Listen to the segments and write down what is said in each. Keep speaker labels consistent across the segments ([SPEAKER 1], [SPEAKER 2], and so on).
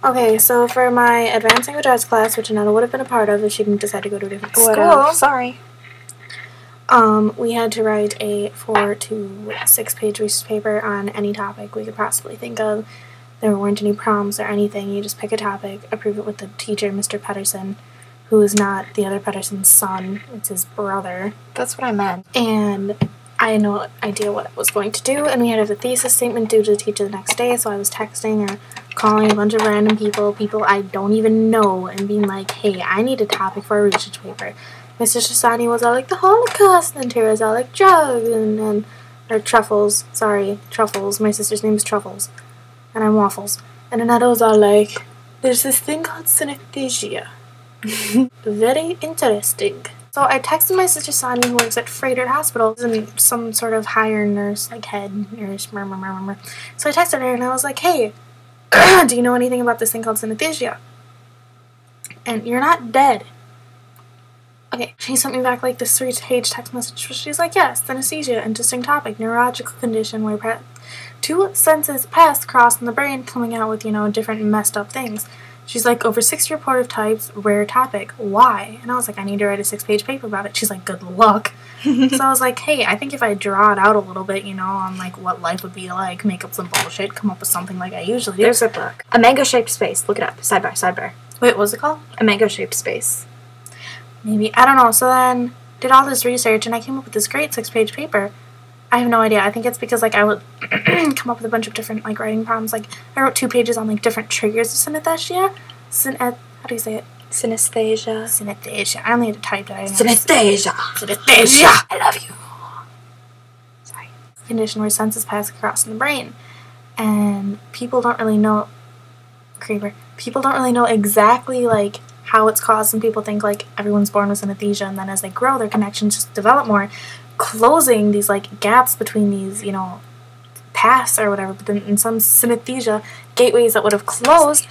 [SPEAKER 1] Okay, so for my advanced language arts class, which Anetta would have been a part of if she didn't decide to go to a different school.
[SPEAKER 2] Sorry.
[SPEAKER 1] We had to write a 4 to 6 page research paper on any topic we could possibly think of. There weren't any prompts or anything. You just pick a topic, approve it with the teacher, Mr. Pedersen, who is not the other Pedersen's son. It's his brother.
[SPEAKER 2] That's what I meant.
[SPEAKER 1] And I had no idea what I was going to do, and we had to have a thesis statement due to the teacher the next day, so I was texting or calling a bunch of random people I don't even know, and being like, hey, I need a topic for a research paper. Mr. Shasani was all like, the Holocaust, and then Tara's all like, drugs, or Truffles. Sorry, Truffles. My sister's name is Truffles. And I'm Waffles. And Anetta was all like, there's this thing called synesthesia. Very interesting. So I texted my sister Sonia, who works at Freighter Hospital, and some sort of higher nurse, like head nurse, So I texted her and I was like, hey, do you know anything about this thing called synesthesia? And you're not dead. Okay, she sent me back like this 3-page text message where she's like, yes, synesthesia, interesting topic, neurological condition where two senses pass across in the brain, coming out with, different messed up things. She's like, over 60 reported types, rare topic. Why? And I was like, I need to write a 6-page paper about it. She's like, good luck. So I was like, hey, I think if I draw it out a little bit, on like what life would be like, make up some bullshit, come up with something like I usually do.
[SPEAKER 2] There's a book. A mango-shaped space. Look it up. Sidebar.
[SPEAKER 1] Wait, what's it called?
[SPEAKER 2] A mango-shaped space.
[SPEAKER 1] Maybe. I don't know. So then, did all this research, and I came up with this great 6-page paper. I have no idea. I think it's because, I would come up with a bunch of different, writing problems. I wrote 2 pages on, different triggers of synesthesia. How do you say it?
[SPEAKER 2] Synesthesia.
[SPEAKER 1] Synesthesia. I only had to type that.
[SPEAKER 2] Synesthesia.
[SPEAKER 1] I love you. Sorry. Condition where senses pass across in the brain. And people don't really know... People don't really know exactly, how it's caused. Some people think, everyone's born with synesthesia, and then as they grow, their connections just develop more, closing these gaps between these paths or whatever. But then in some synesthesia, gateways that would have closed,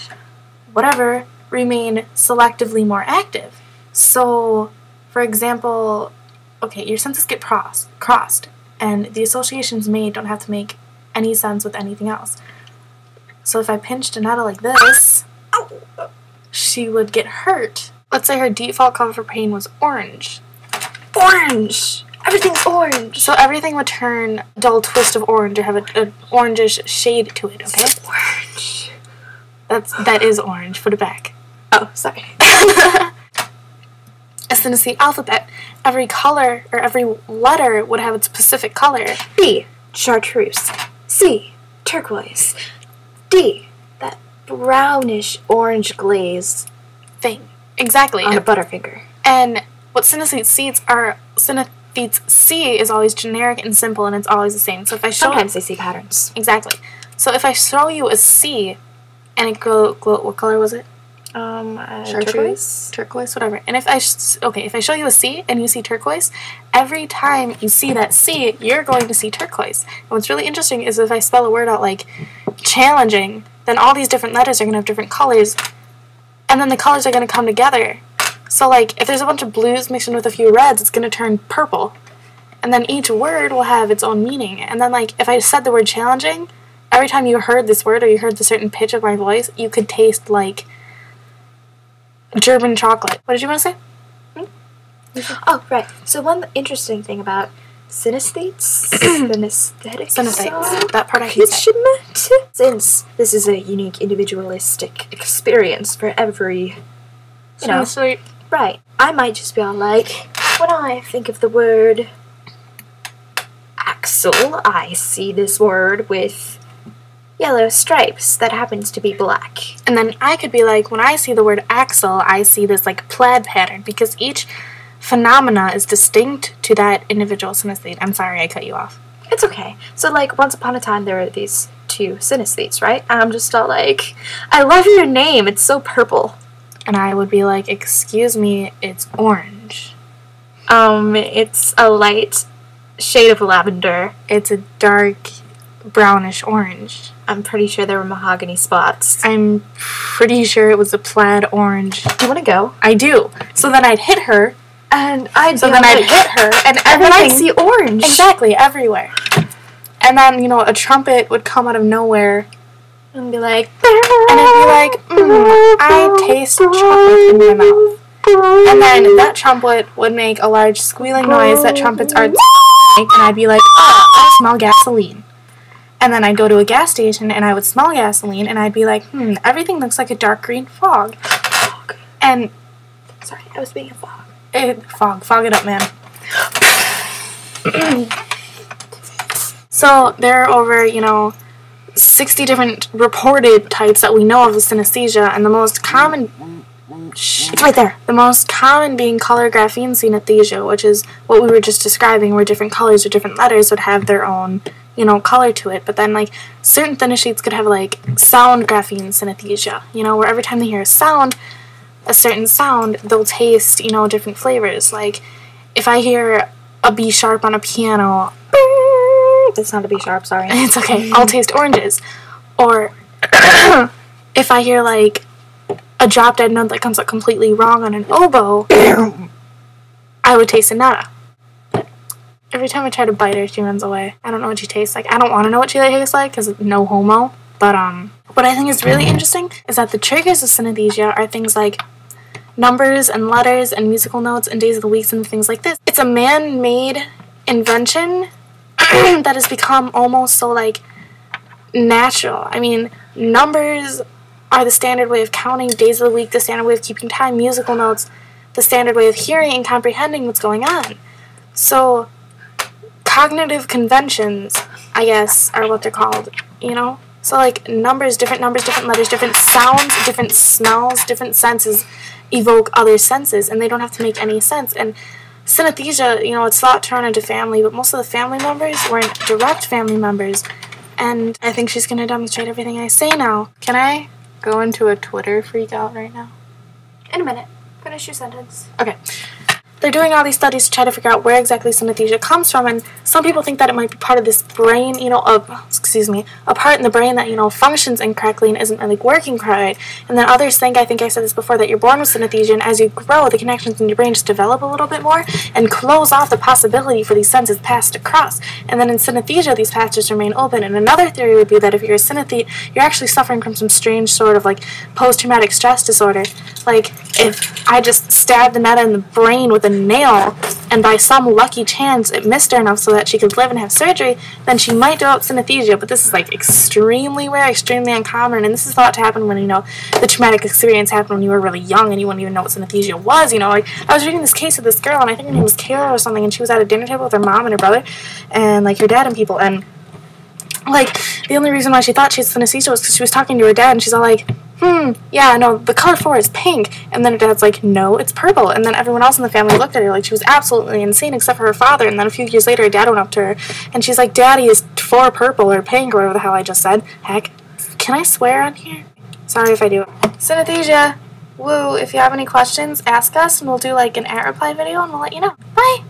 [SPEAKER 1] whatever, remain selectively more active. So, for example, okay, your senses get crossed, and the associations made don't have to make any sense with anything else. So if I pinched Anetta like this, she would get hurt. Let's say her default color for pain was orange. Orange! Everything's orange! So everything would turn a dull twist of orange or have an orangish shade to it, okay?
[SPEAKER 2] Orange.
[SPEAKER 1] That is orange. Put it back.
[SPEAKER 2] Oh, sorry.
[SPEAKER 1] As soon as the alphabet, every color or every letter would have its specific color.
[SPEAKER 2] B, chartreuse. C, turquoise. D, that brownish orange glaze
[SPEAKER 1] thing. Exactly.
[SPEAKER 2] On a Butterfinger.
[SPEAKER 1] And what synesthetes see is always generic and simple, and it's always the same. So if I show
[SPEAKER 2] sometimes they see patterns.
[SPEAKER 1] Exactly. So if I show you a C, and it what color was it?
[SPEAKER 2] Turquoise?
[SPEAKER 1] Turquoise, whatever. And if I show you a C and you see turquoise, every time you see that C, you're going to see turquoise. And what's really interesting is if I spell a word out like challenging, then all these different letters are going to have different colors, and then the colors are going to come together. So, if there's a bunch of blues mixed in with a few reds, it's going to turn purple. And then each word will have its own meaning. And then, if I said the word challenging, every time you heard this word or you heard the certain pitch of my voice, you could taste, German chocolate. What did you want to say?
[SPEAKER 2] Oh, right. So one interesting thing about synesthetes,
[SPEAKER 1] synesthetes, that part I can say.
[SPEAKER 2] Since this is a unique individualistic experience for every, right, I might just be all when I think of the word axle, I see this word with yellow stripes that happens to be black.
[SPEAKER 1] And then I could be when I see the word axle, I see this plaid pattern, because each phenomena is distinct to that individual synesthete. I'm sorry I cut you off.
[SPEAKER 2] It's okay. So once upon a time there were these 2 synesthetes, right? And I'm just all I love your name, it's so purple.
[SPEAKER 1] And I would be excuse me, it's orange.
[SPEAKER 2] It's a light shade of lavender.
[SPEAKER 1] It's a dark brownish orange.
[SPEAKER 2] I'm pretty sure there were mahogany spots.
[SPEAKER 1] I'm pretty sure it was a plaid orange.
[SPEAKER 2] Do you want to go?
[SPEAKER 1] I do. So then I'd hit her,
[SPEAKER 2] and I'd
[SPEAKER 1] hit her, and
[SPEAKER 2] then I'd see orange.
[SPEAKER 1] Exactly, everywhere. And then, a trumpet would come out of nowhere, and be like, I taste chocolate in my mouth. And then that trumpet would make a large squealing noise that trumpets are make, and I'd be like, oh, I smell gasoline. And then I'd go to a gas station and I would smell gasoline and I'd be like, everything looks like a dark green fog. And
[SPEAKER 2] sorry, I was being a fog.
[SPEAKER 1] Fog it up, man. So there are over, 60 different reported types that we know of synesthesia, and the most common
[SPEAKER 2] it's right there.
[SPEAKER 1] The most common being color grapheme synesthesia, which is what we were just describing, where different colors or different letters would have their own, color to it. But then, like, certain synesthetes could have, like, sound grapheme synesthesia, where every time they hear a certain sound, they'll taste, different flavors. Like, if I hear a B sharp on a piano,
[SPEAKER 2] that's not a B sharp, sorry.
[SPEAKER 1] It's okay. I'll taste oranges. Or if I hear, like, a drop dead note that comes out completely wrong on an oboe, I would taste a nada. Every time I try to bite her, she runs away. I don't know what she tastes like. I don't want to know what she tastes like, because no homo. But, what I think is really interesting is that the triggers of synesthesia are things like numbers and letters and musical notes and days of the weeks and things like this. It's a man-made invention that has become almost so, like, natural. I mean, numbers are the standard way of counting, days of the week the standard way of keeping time, musical notes the standard way of hearing and comprehending what's going on. So, cognitive conventions, I guess, are what they're called, So, like, numbers, different letters, different sounds, different smells, different senses evoke other senses, and they don't have to make any sense. And synesthesia, it's thought to run into family, but most of the family members weren't direct family members. And I think she's going to demonstrate everything I say now. Can I go into a Twitter freak out right now?
[SPEAKER 2] In a minute. Finish your sentence.
[SPEAKER 1] Okay. They're doing all these studies to try to figure out where exactly synesthesia comes from, and some people think that it might be part of this brain, a part in the brain that, functions incorrectly and isn't really working right. And then others think, I think I said this before, that you're born with synesthesia, and as you grow, the connections in your brain just develop a little bit more and close off the possibility for these senses passed across. And then in synesthesia, these paths remain open. And another theory would be that if you're a synesthete, you're actually suffering from some strange sort of, like, post-traumatic stress disorder. Like, if I just stabbed Annetta in the brain with a nail, and by some lucky chance it missed her enough so that she could live and have surgery, then she might develop synesthesia. But this is, like, extremely rare, extremely uncommon, and this is thought to happen when, the traumatic experience happened when you were really young and you wouldn't even know what synesthesia was, Like, I was reading this case of this girl, and I think her name was Kayla or something, and she was at a dinner table with her mom and her brother, and, like, her dad and people, and, like, the only reason why she thought she had synesthesia was because she was talking to her dad, and she's all like, yeah, no, the color for it is pink. And then her dad's like, no, it's purple. And then everyone else in the family looked at her like she was absolutely insane except for her father. And then a few years later, her dad went up to her, and she's like, Daddy is for purple or pink or whatever the hell I just said. Heck, can I swear on here? Sorry if I do. Synesthesia, woo, if you have any questions, ask us, and we'll do, like, an @reply video, and we'll let you know. Bye!